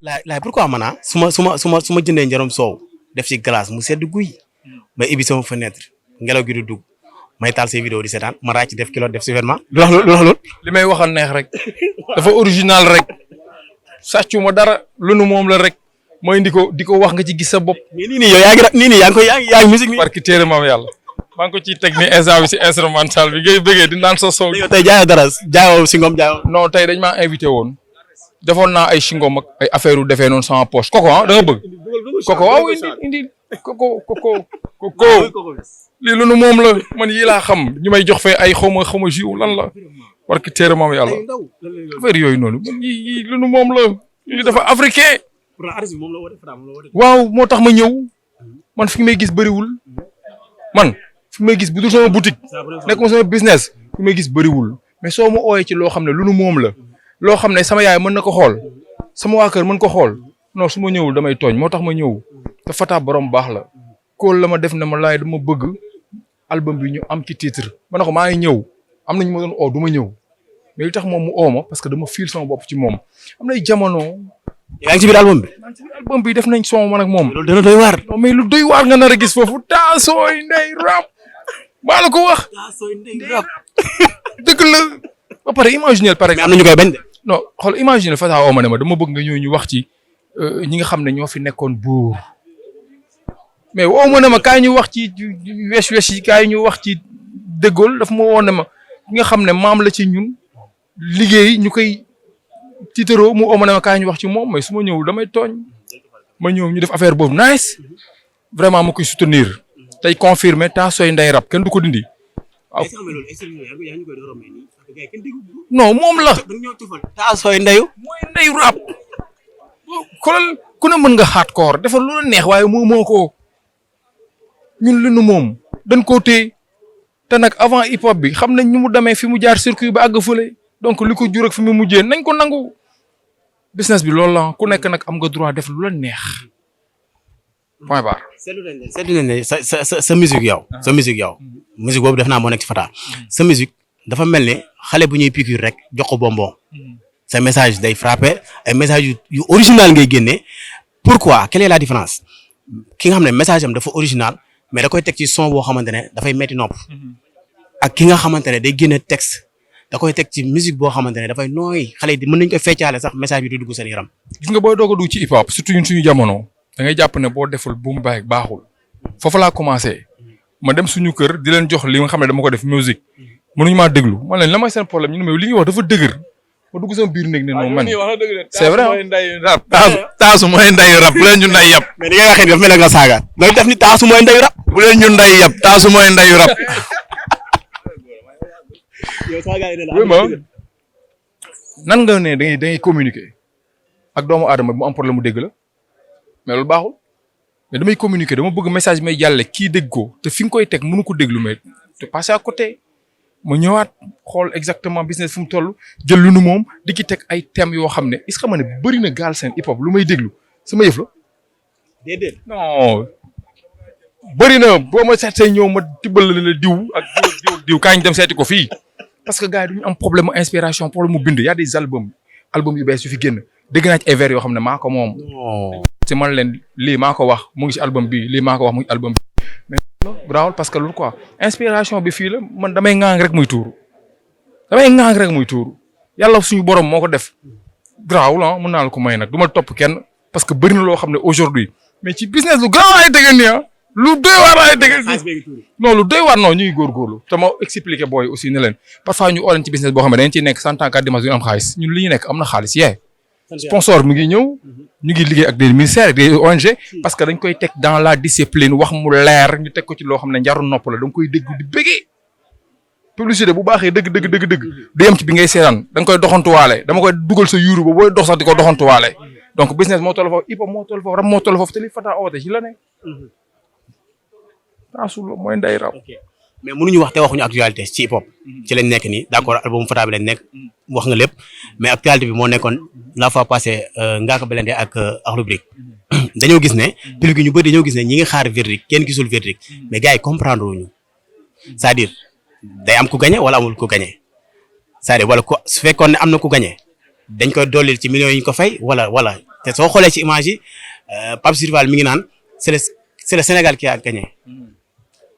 laay pourquoi man su ma jëndee njarom soow def ci glace mu sedd guy may ibbi sama fenêtre ngelaw gi du dugg may taal say vidéo di seetaan ma ràcc def kilo def si événement lu wax loolu li may waxal neex rek dafa original rek sàccu ma dara lu nu moom la rek mooy di ko wax nga ci gis sa bopp. mais nii yow yaa ngi musique nii. barki téere maam yàlla maa ngi ko ciy teg ni instant bi si instrumental bi ngay bëggee di naan sa soow. tey jaayoo dara jaayoo singom jaayoo. non tey dañ maa invité woon defoon naa ay singom ak ay affaire yu defee noonu sama poche koko da nga bëgg. koko waaw indi koko lii lu nu moom la man yii laa xam ñu may jox fee ay xawma jiw lan la barki téere maam yàlla affaire yooyu noonu man yii lu nu moom la lii dafa africain. waaw moo tax ma ñëw man fi may gis bëriwul man fi may gis bu dul sama boutique nekk ma sama business fi may gis bëriwul mais soo ma ooyee ci loo xam ne lu nu moom la loo xam ne sama yaay mën na ko xool sama waa kër mën ko xool non su ma ñëwul damay tooñ moo tax ma ñëw te Fata borom baax la kóol la ma def ne ma Laye dama bëgg album bi ñu am ci titre ma ne ko maa ngi ñëw am nañu ma doon oo du ma ñëw mais li tax moom mu oo ma parce que dama fiil sama bopp ci moom am nay jamono. yaa ngi ci biir album bi. album bi def nañ son man ak moom. loolu dana doy waar. non mais lu doy waar nga nar a gis foofu taasooy ndey rap maa la ko wax. taasooy ndey rap. dëgg la ba pare imaginer par exemple. mais am na ñu koy bañ de. non xool imaginer Fata oo ma ne ma dama bëgg nga ñëw ñu wax ci ñi nga xam ne ñoo fi nekkoon buur mais woo ma ne ma kaay ñu wax ci wesh yi kaay ñu wax ci dëggool daf ma woo ne ma ki nga xam ne maam la ci ñun liggéey ñu koy. tiitaro mu oo ma ne ma kaay ñu wax ci moom mais su ma ñëwul damay tooñ ma ñëw ñu def affaire boobu nice vraiment ma koy soutenir tey confirmer taasooy ndey rap kenn du ko dindi waaw. non moom la. taasooy ndeyu. mooy ndeyu rap. xoolal ku ne mën nga hardcore defal lu la neex waaye moo ko ñun li nu moom dañ koo téye te nag avant hip hop bi xam nañ ñu mu demee fi mu jaar circuit ba àgg fële. donc li ko jur ak fi mu mujjee nañ ko nangu business bi loolu la ku nekk nag am nga droit def lu la neex point barre. seetlu nañ ne sa musique yow. sa musique yow. musique boobu def naa moo nekk ci Fata. sa musique dafa mel ne xale bu ñuy piqûre rek jox ko bonbon. sa message day frappé ay message yu original ngay génne pourquoi quelle est la différence ki nga xam ne message am dafa original mais da koy teg ci son boo xamante ne dafay metti nopp. ak ki nga xamante ne day génne texte. da koy teg ci musique boo xamante ne dafay nooy xale yi mën nañ ko feccaale sax message bi du dugg seen yaram. gis nga booy doog a dugg ci hip hop surtout ñun suñu jamono da ngay jàpp ne boo deful bu mu baaxul foofu laa commencé ma dem suñu kër di leen jox li nga xam ne dama ko def musique mënuñu maa déglu man leen la may seen problème ñu ne ma li ñuy wax dafa dëgër ma dugg sama biir néeg ne non man c'est vrai taasu mooy ndeyu rap bu leen ñu nday yab. mais li nga waxee dafa mel ne nga saaga loolu def ni taasu mooy ndeyu rap. bu leen ñu nday yab taasu mooy ndeyu rap. oui ma nan nga ne da ngay communiquer ak doomu aadama bi mu am problème mu dégg la mais loolu baaxul mais damay communiquer dama bëgg message may jàlle kii dégg ko te fi nga koy teg mënu ko déglu mais te passé à côté ma ñëwaat xool exactement business fu mu toll jël lu nu moom di ci teg ay thèmes yoo xam ne est-ce que xam nga ne bëri na gaal seen hip hop lu may déglu sama yëf la. déedéet non bëri na boo ma seet see ñëw ma tibbal la diw ak diw kañ dem seeti ko fii. parce que gars yi duñu am problème mu inspiration problème mu bind y a des albums yu bees yu fi génn dégg naa ci ay vers yoo xam ne maa ko moom. ci man leen lii maa ko wax mu ngi ci album bi lii maa ko wax mu ngi ci album bi mais grawul parce que loolu quoi inspiration bi fii la man damay ŋaang rek muy tuuru yàlla suñu borom moo ko def grawul ah mën naa la ko may nag du ma topp kenn parce que bëri na loo xam ne aujourd'hui mais ci business lu grand ay dégg nii lu doy waar ay dégg non lu doy waar non ñu ngi góorgóorlu te ma expliqué booy aussi ne leen parfois ñu ooleen ci business boo xam ne dañ ciy nekk 100 ans 4 dimanche yu am xaalis ñun li ñu nekk am na xaalis yee sponsor mi ngi ñëw ñu ngi liggéey ak des ministères ak des ONG parce que dañ koy teg dans la discipline wax mu leer ñu teg ko ci loo xam ne njaru nopp la da nga koy dégg di bëggee publicité bu baaxee dëgg du yem ci bi ngay seetaan da nga koy doxantuwaale dama koy dugal sa yuuru ba booy dox sax di ko doxantuwaale donc business moo toll foofu hip hop moo toll foofu rap moo toll foofu te li Fata oote ci la ne Taasu mooy nday rap. mais mënuñu wax te waxuñu actualité ci hip hop. ci lañ nekk nii d'accord album Fata bi lañ nekk wax nga lépp mais actualité bi moo nekkoon la fois passée Ngaaka Blindé ak Akhlou Brick dañoo gis ne public ñu bëri dañoo gis ne ñi ngi xaar verdict kenn gisul verdict mais gars yi comprendre wuñu c'est-à-dire day am ku gagné wala amul ku gagné c'est-à-dire wala su fekkoon ne am na ku gagné dañ koy dollil ci millions yi ñu ko fay wala te soo xoolee ci image yi Pape Sidi Fall mi ngi naan c'est le Sénégal qui a gagné.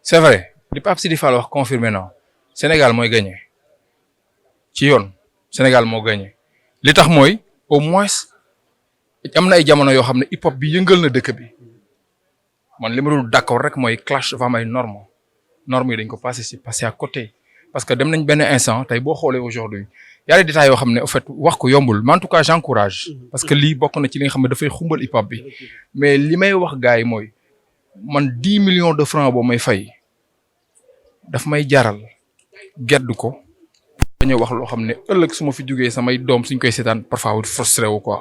c'est vrai li Pape Sidi Fall wax confirmé na Sénégal mooy gagné ci yoon Sénégal moo gagné li tax mooy au moins am na ay jamono yoo xam ne hip hop bi yëngal na dëkk bi man li ma dul d'accord rek mooy clash dafa am ay normes yi dañ ko passé à côté parce que dem nañ benn instant tey boo xoolee aujourd'hui y a des détails yoo xam ne en fait wax ko yombul mais en tout cas j'encourage parce que lii bokk na ci li nga xam ne dafay xumbal hip hop bi mais li may wax gars yi mooy man 10 millions de francs boo may fay daf may jaral gedd ko bañ a wax loo xam ne ëllëg su ma fi jógee samay doom suñ koy seetaan parfois frustré wu quoi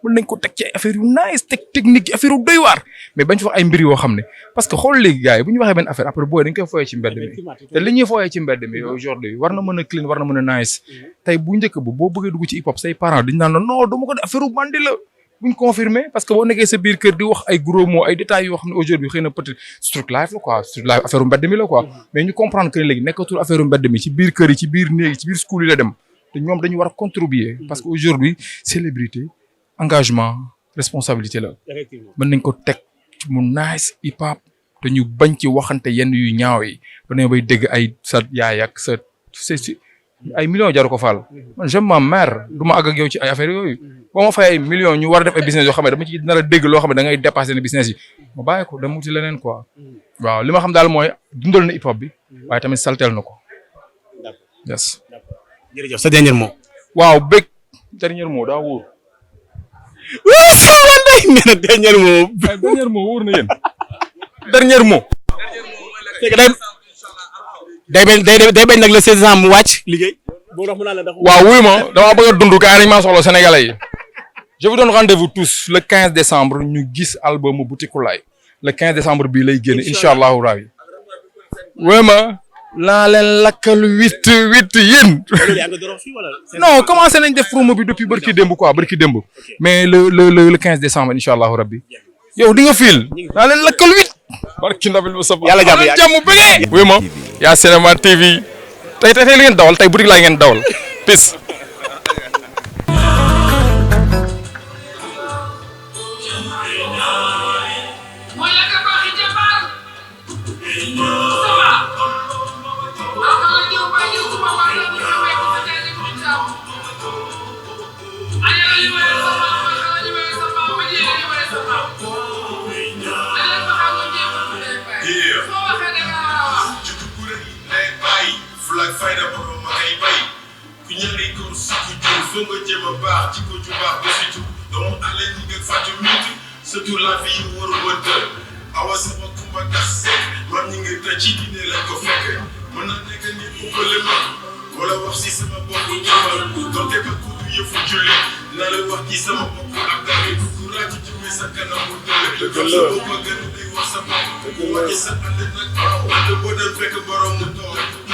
mën nañ ko teg ci affaire yu nice technique affaire yu doy waar mais bañ fa wax ay mbir yoo xam ne parce que xool léegi gars yi bu ñu waxee benn affaire après booy dañ koy fooyee ci mbedd mi te li ñuy fooyee ci mbedd mi aujourd'hui war na mën a clean war na mën a nice tey bu njëkk bu boo bëggee dugg ci hip hop say parents dañ naan la non dama ko def affaire yu bandi la buñ confirmer parce que boo nekkee sa biir kër di wax ay gros mots ay détails yoo xam ne aujourd'hui xëy na peut-être street life la quoi street life affaire u mbedd mi la quoi mais ñu comprendre que léegi nekkatul affaire u mbedd mi ci biir kër yi ci biir néeg yi ci biir school yi la dem te ñoom dañu war a contribuer parce que aujourd'hui célébrité engagement responsabilité la mën nañ ko teg ci mu nice hip hop te ñu bañ ci waxante yenn yu ñaaw yi ba ne bay dégg ay sa yaay ak sa ay millions jaru ko faal man j'aime ma mère du ma àgg ak yow ci ay affaire yooyu boo ma fay ay millions ñu war a def ay business yoo xam ne dama ci nar a dégg loo xam ne da ngay dépasser ne business yi ma bàyyi ko dama wuti leneen quoi waaw li ma xam daal mooy dundal na hip hop bi waaye tamit saltel na ko yes. jërëjëf sa dernier mot. waaw bëgg dernier mot daa wóor. waaw sama ndey nee na dernier mot. dernier mot wóor na yéen. dernier mot. day bañ nag le 16 ans mu wàcc liggéey. waaw wuy ma dama bëgg a dund carrément soxla Sénégalais yi. je vous donne rendez-vous tous le 15 décembre ñu gis album Boutikou Laye le 15 décembre bii lay génn incha allahu rabi. wuy ma. laa leen lakkal 8 yéen. non commencé nañ def promo bi depuis barki démb quoi barki démb. mais le 15 décembre incha allahu rabbi yow di nga fiil laa leen lakkal 8. barki Nabil Mustafa yàlla jàmm bëggee. wuy ma YACINEMA TV tey li ngeen dawal tey boutique laa ngeen dawal peace. fayda borom ma ngay bay ku ñaari góor sukk jur foo nga jëm a baax ci ko ju baax ba situ doomu àlla ñi nga fàttu minti surtout la vie yu war a wëntal awa sama kumba tax seet man ñi nga tëj ci diine lañ ko fekke mën na nekk nit ku bële ma wala wax si sama bopp ñamal donte ba ku yëfu julli na la wax ci sama bopp ak dara ku ràcc ci sa kanam mu tële dëgg la ko gën lay wax sa bopp ku wàcc sa àll nag ànd boo dem fekk borom mu toog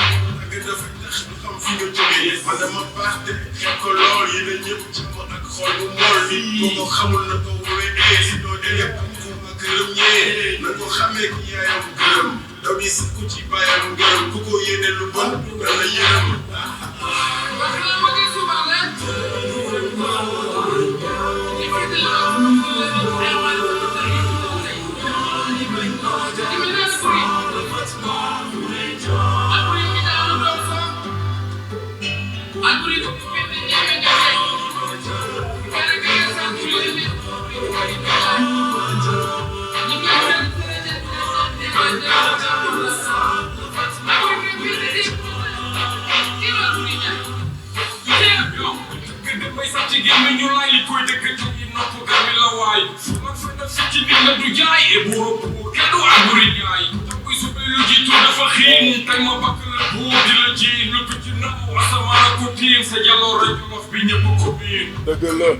dafa tax ñu xam fi nga jógee man dama baax de xeeb ko lool yéen a ñëpp jàmm ak xol bu mool nit boo ko xamul na ko wéyee si doo dee am ko ma gërëm ñee na ko xamee ki yaayam gërëm daw di sakku ci baayam gërëm ku ko yéene lu bon dana yërëm dëgg la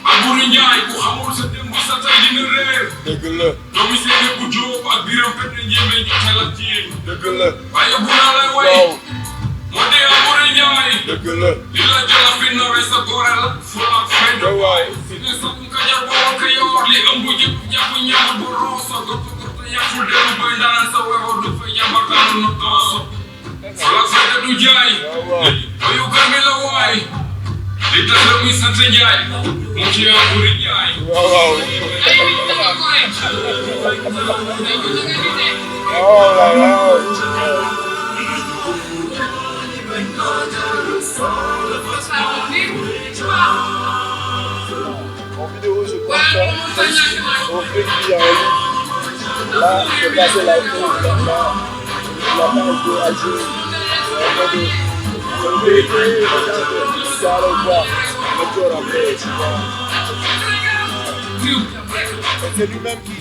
Alboury Ndiaye ku xamul sa démb sa tey dina réer dëgg la doomi seene bu jóob ak biram penne njéeme ñu xelal jiin dëgg la waaye bu naa lay way moo di Alboury Ndiaye dëgg la li la jala fi nawe sa gore la fula ak fayda waay fi ne sa ka jar boo ka yor li ëmb jëpp jàpp ñaar bu roosa gottu gottu yàqul dem bay ndaanaan sa wexoo du fa jàmbar daanu na tooso fula ak fayda du jaay wayu garmi la waay li tax la muy sant Njaay mu ci yaa buri Njaay En vidéo, je pense ça. On fait qu'il y a un livre. Là, c'est passé la chose. La page de Alger. En vérité, regarde, ça allait voir. Le tour après, tu vois. C'est lui-même qui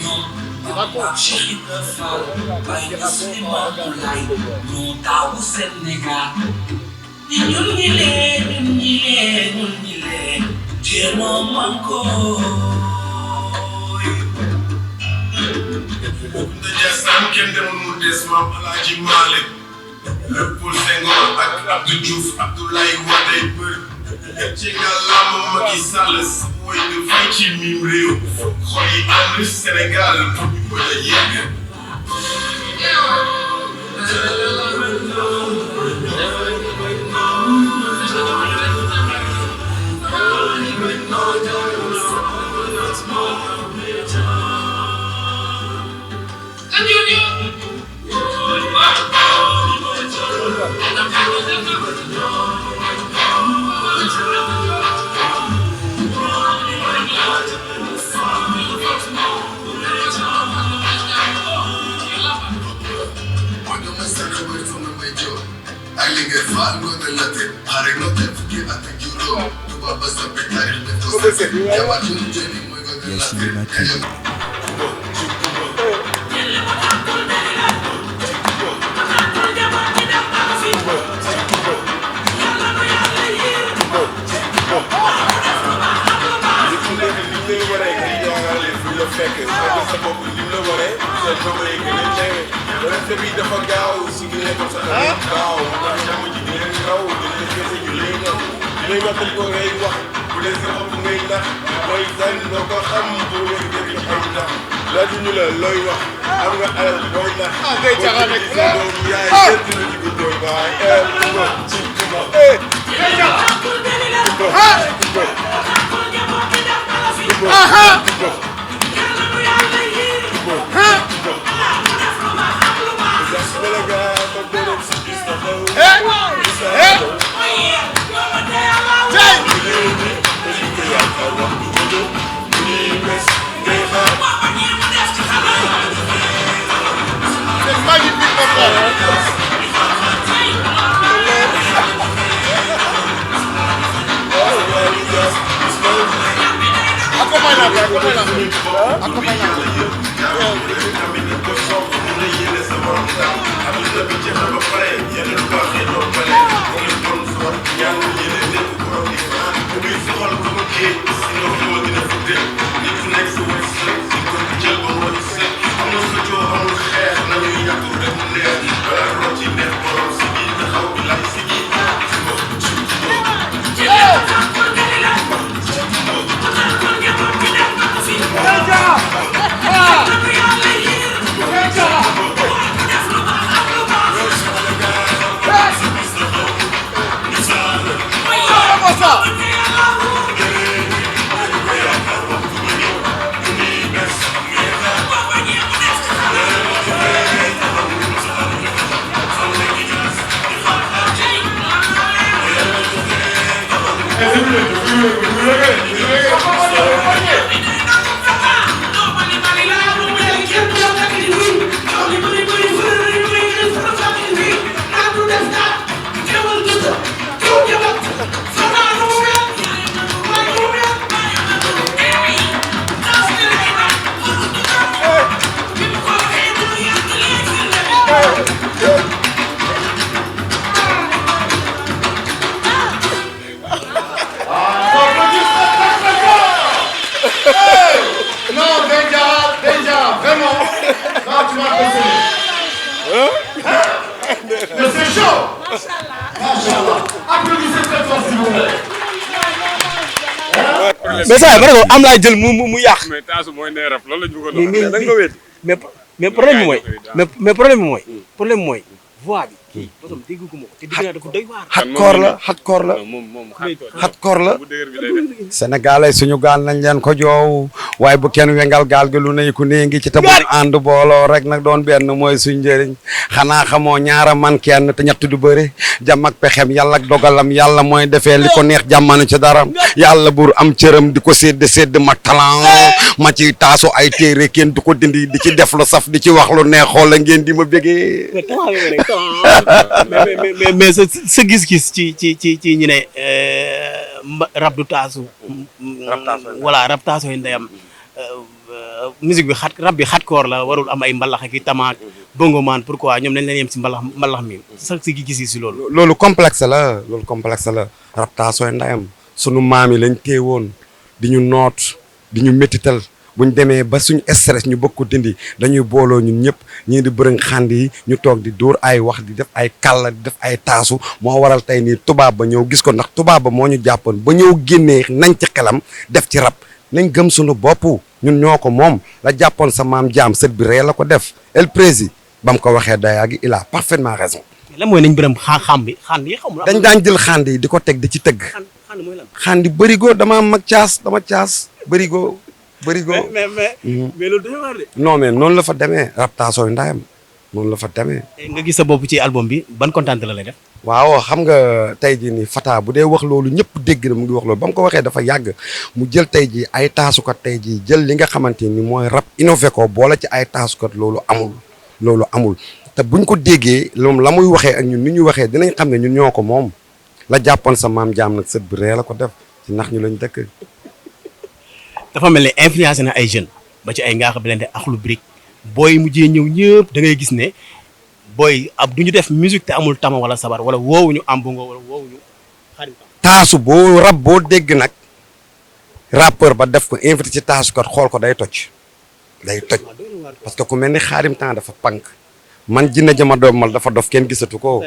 raconte. Ndiassane kenn demul mu des maam Alaaji Malick Léopold Senghor ak Abdou Diouf Abdoulaye Wade bër ci ngàllaama Macky Sall sa woy de fay ci mim réew xol yi ànd Sénégal pour ñu mën a yegg YACINEMA TV. mais ça va am laa jël mu yàq. mais Taasu mooy nee rap loolu la ñu bëggoon a wax. mais problème bi mooy. mais problème bi mooy. voix bi xat koor la sénégalais suñu gaal nañ leen ko joow waaye bu kenn wengal gaal gi lu ne ku nee ngi ci te bu ànd booloo rek nag doon benn mooy suñ njëriñ xanaa xamoo ñaara man kenn te ñett du bëri jàmm ak pexem yàlla ak dogalam yàlla mooy defee li ko neex jàmmanu ci dara yàlla buur am cëram di ko sédd ma talent ma ci taasu ay téere kenn du ko dindi di ci def lu saf di ci wax lu neex xoola ngeen di ma bégee mais sa gis-gis ci ñu ne rap du taasu. voilà rap taasu yi ndeyam musique bi rap bi xatkoor la warul am ay mbalax ak i tamaak bongo man pourquoi ñoom dañ leen yem si mbalax mi sa si gis-gis si loolu. loolu complexe la rap taasu yi ndeyam sunu maam yi lañ téewoon di ñu noot di ñu métital buñ demee ba suñu stress ñu bëgg ko dindi dañuy booloo ñun ñëpp ñii di bërëng xànd yi ñu toog di dóor ay wax di def ay kàlla di def ay taasu moo waral tey nii tubaab ba ñëw gis ko ndax tubaab ba moo ñu jàppoon ba ñëw génnee nañ ci xelam def ci rap nañ gëm suñu bopp ñun ñoo ko moom la jàppoon sa maam jaam sët bi ree la ko def el prési ba mu ko waxee dayaa gi il a parfaitement raison. lan mooy nañ bërëm xànd yi xamul. dañ daan jël xànd yi di ko teg di ci tëgg. xànd mooy lan. xànd yi bërigo dama mag caas bërigo. mais loolu dafa war de. non mais noonu la fa demee rap taasooy ndayam noonu la fa demee. nga gis sa bopp ci album bi ban kontaan la lay def. waaw xam nga tey jii nii Fata bu dee wax loolu ñëpp dégg na mu ngi wax loolu ba mu ko waxee dafa yàgg mu jël tey jii ay taasukat tey jii jël li nga xamante ni mooy rap innové ko boole ci ay taasukat loolu amul te buñ ko déggee moom la muy waxee ak ñun ni ñuy waxee dinañ xam ne ñun ñoo ko moom la jàppoon sa maam jaam nag sët bi ree la ko def ci ndax ñu lañ dëkk. dafa mel ne influencé na ay jeunes ba ci ay Ngaaka Blindé Akhlou Brick booy mujjee ñëw ñëpp da ngay gis ne booy ab du ñu def musique te amul tama wala sabar wala woowuñu am bongo wala woowuñu Khadim. taasu boo rab boo dégg nag rappeur ba def ko invité ci taasukat xool ko day toj parce que ku mel ni Khadim temps dafa pànk man jinne jama doomal dafa dof kenn gisatu ko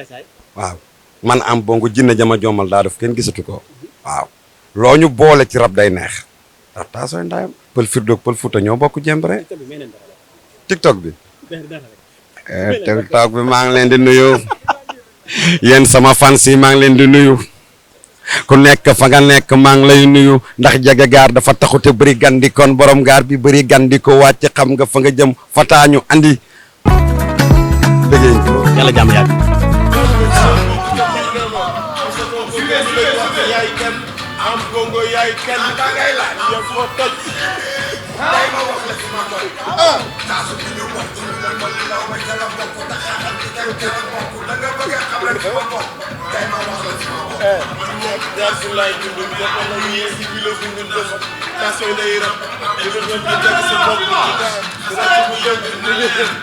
waaw man am bongo jinne jama joomal daa dof kenn gisatu ko waaw loo ñu boole ci rab day neex. rap taasooy ndayam pël firdoog pël fuuta ñoo bokk jembre tiktok bi tiktok bi maa ngi leen di nuyu yéen sama fans yi maa ngi leen di nuyu ku nekk fa nga nekk maa ngi lay nuyu ndax jege gaar dafa taxute bëri gandi kon borom gaar bi bëri gandi ko wàcc xam nga fa nga jëm Fata ñu andi dëggee yàlla jàmm yàgg am bongo yaay kenn da ngay laaj yow foo toj day ma wax la ci ma koy taasu bi ñu wax ci ñu ma li law ma jala bokk ta xaxal ci tay jala bokk da nga bëgg xam rek ma bokk day ma wax la ci ma bokk man moom jaar ci lay dund bi dafa la yee ci bi la dund def taasu day rap di ko ñu dégg sa bopp ci dara mu yëg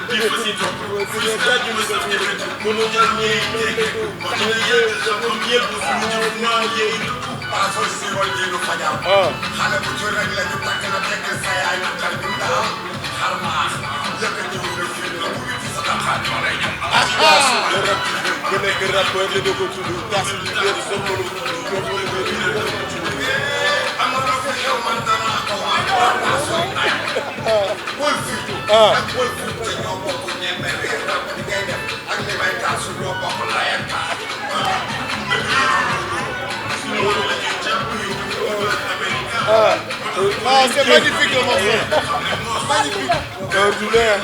di ko ci topp ku ñu dajju ni ko ci mënu ñaan ñi ma ñu yëg sa bopp yëg ñu na yëg parfois si wàllu jiitu fajal. xale bu ci rek la ñu takk na fekk sa yaay na tal bi ndax xar maa yëkkati wu nga fi la mu ngi ci sa taxaat ma lay ñam. nga nekk rappeur li nga ko tudd Taasu bi biir sa mënu am na loo fi xew man danaa ko wax. Paul surtout. ak Paul surtout ñoo bokk ñebe réer li ngay def ak li may Taasu ñoo bokk layam. Ah, c'est magnifique le morceau. Magnifique. Du leer.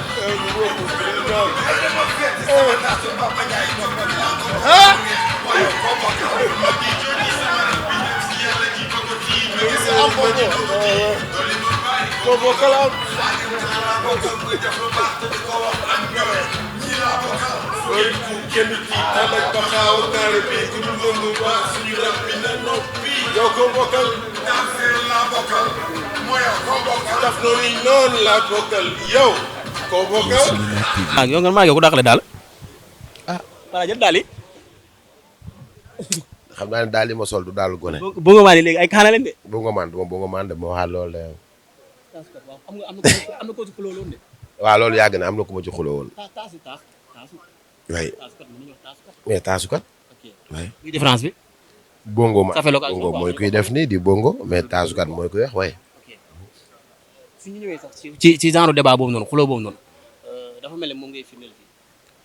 Hein? C'est un bongo. Bongo kalam. kenn ki ànd ak baxaaw taare bi ku dul bongo wax suñu rap bi na noppi yow ko bokkal laa bokkal mooy ko bokkal daf noonu laa bokkal yow ko bokkal yow nga maa ngi ko dàqale daal wala jël daal yi xam naa ne daal li ma sol du daal gone bongo maan yi léegi ay kaana leen de bongo maan duma bongo maan de moo waxaat loolu de am na ko ci xuloo loolu de waaw loolu yàgg na am na ku ma ci xuloo woon taasu waay mais taasukat waay luy différence bi bongo ma bongo mooy kuy def nii di bongo mais taasukat mooy kuy wax waay su ñu ñëwee sax ci genre débat boobu noonu xuloo boobu noonu dafa mel ne moom ngay firndeel fii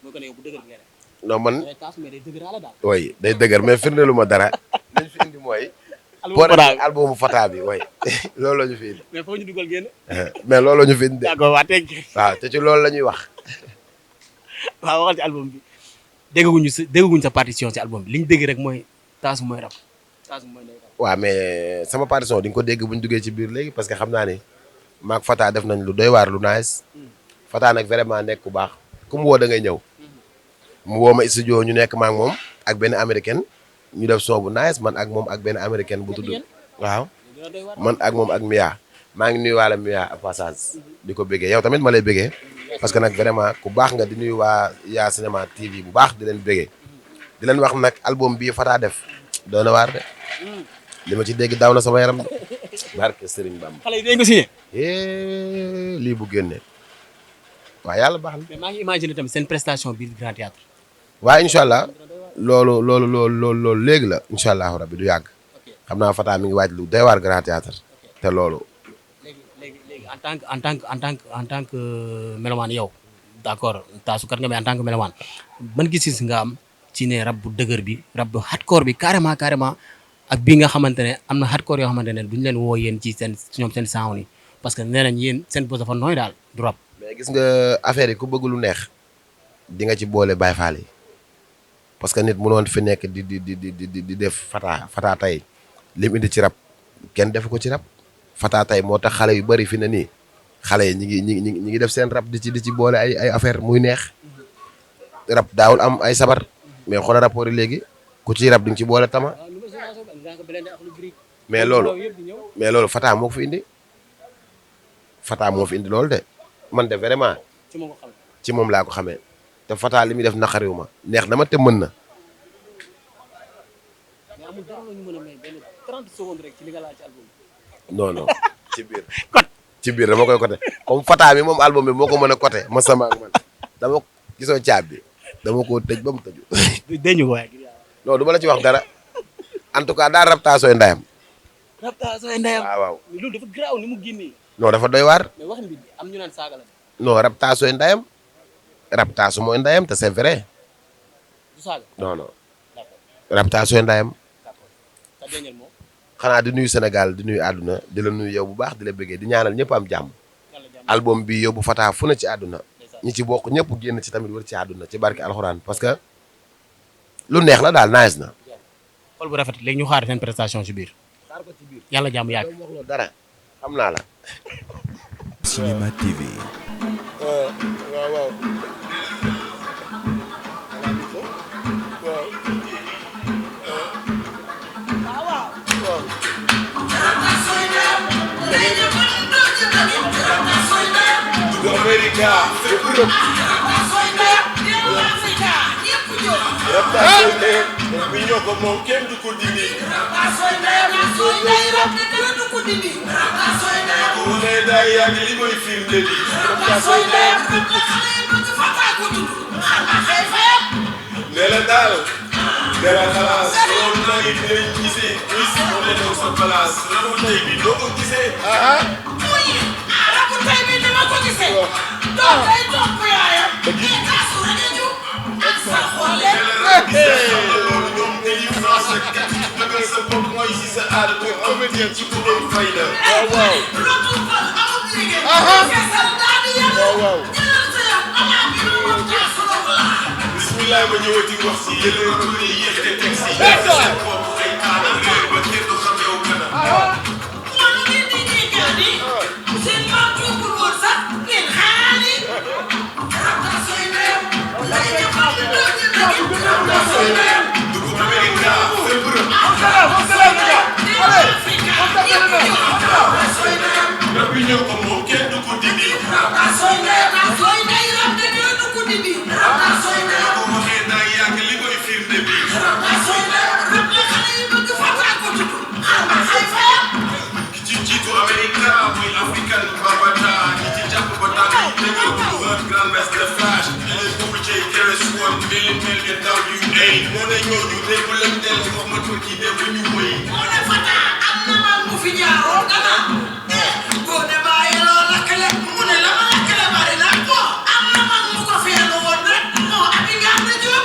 mooy ko ne yow bu dëgër bi ngay def non man Taasu mais day dëgëraale daal. way day dëgër mais firndeelu ma dara lañ fi indi mooy. albumu Fata bi way loolu la ñu fi indi. mais foo ñu dugal génn. mais loolu la ñu fi indi. d'accord waa teg. waaw te ci loolu la ñuy wax. waaw waxal ci album bi dégguñu sa partition ci album bi li ñu dégg rek mooy Taasu mooy rap Taasu mooy ndey rap. waaw mais sama partition di nga ko dégg bu ñu duggee ci biir léegi parce que xam naa ni maak Fata def nañ lu doy waar lu nice. Fata nag vraiment nekk ku baax ku mu woo da ngay ñëw. mu woo ma studio ñu nekk ma ak moom ak benn américaine ñu def son bu nice man ak moom ak benn américaine bu tudd. waaw man ak moom ak Mia maa ngi nuyu waale Mia à passage di ko bëggee yow tamit ma lay bëggee parce que nag vraiment ku baax nga di nuyu waa YACINEMA TV bu baax di leen bëggee di leen wax nag album bii Fata def doon na waar de li ma ci dégg daw na sama yaram de barke Serigne Bamba. xale yi dégg nga signé. lii bu génnee waaw yàlla baax na. mais maa ngi imaginer tamit seen prestation biir Grand Théâtre. waaw incha allah loolu léegi la incha allahu rabbi du yàgg xam naa Fata mi ngi waaj lu doy waar Grand Théâtre te loolu. léegi en tant que mélomane yow d'accord taasukat nga mais en tant que mélomane ban gis-gis nga am ci ne rap bu dëgër bi rap bu hardcore bi carrément ak bii nga xamante ne am na hardcore yoo xamante ne duñu leen woo yéen ci ñoom seen sound yi parce que nee nañ yéen seen bos dafa nooy daal du rap. mais gis nga affaire yi ku bëgg lu neex di nga ci boole Baye Fall yi parce que nit mënoon fi nekk di def Fata tey lim indi ci rap kenn defu ko ci rap Fata tey moo tax xale yu bari fi ne nii xale yi ñi ngi def seen rap di ci boole ay affaire muy neex rap daawul am ay sabar mais xoolal rapport yi léegi ku ci rap di nga ci boole tama mais loolu Fata moo ko fi indi Fata moo fi indi loolu de man de vraiment ci moom laa ko xamee te Fata li muy def naqariwu ma neex na ma te mën na. non ci biir dama koy côté comme Fata mi moom album bi moo ko mën a côté ma sama ak man dama gisoo caab bi dama koo tëj ba mu tëju. dañu ko non du ma la ci wax dara en tout cas daal rap taasooy ndayam. rap taasooy ndayam waaw. loolu dafa garaaw ni mu génnee. non dafa doy waar. mais wax bi am ñu naan saaga la. non rap taasooy ndayam rap taasu mooy ndayam te c'est vrai. du saaga. non rap taasooy ndayam. xanaa di nuyu Sénégal di nuyu àdduna di la nuyu yow bu baax di la bëggee di ñaanal ñëpp am jàmm. album bi yóbbu Fata fu na ci àdduna. ñi ci bokk ñëpp génn ci tamit wër ci àdduna ci barke alxuraan parce que lu neex la daal nice na. xol bu rafet léegi ñu xaar seen prestation ci biir. yàlla jàmm yàgg. dara xam naa la. Cinéma TV. waaw. America bi ñoo ko moom kenn du ko dindi mu ne day yàgg li koy firnde bi ne la daal dara xalaas loolu naa ngi dinañ gisee gis moo ne daw sa place rabu tey bi doo ko gisee rabu tey bi dama ko gisee doom day topp yaayam Taasu rajo ak sa xoole loolu ñoom dañuy français kat dëggal sa bopp mooy si sa aada te comédien ci ku doon fay la waaw retourval amul liggéey fesal daa di yàlla jëlal sa yam amaa bi moom Taasu la bismillah ma ñëwati wax si yéen ko ni yéexte teg si sa bopp ay aada réer ba kenn du xam yow kana loolu ngeen di ñeegaani seen maam tuubul woon sax ngeen xaani Taasoy ndeyam lay defal Taasoy ndeyam dugub Amerika fépp rab yi ñoo ko moom kenn du ko dindi Taasoy ndeyam Taasoy ndey rab de kenn du ko dindi Taasoy ndeyam ko waxee naa yàgg li koy firnde bi Taasoy ndeyam rab la xale yi bëgg Fata ko tudd ay fayam ki ci jiitu Amerika mooy africain babata ñi ci jàpp ba tànk yi dëgër un grand maître de flash les boobu cey keres woon mel ngeen daw yu ay moo ne ñooñu lépp leen del wax ma turki dem ñu woy moo ne Fata am na man mu fi ñaaroon gana boo ne bàyyi loo lakkale mu ne la ma lakkale bari na ko am na man mu ko feelu woon rek moo abi ngaa na jóg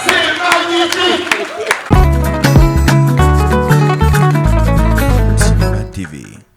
C'est magnifique!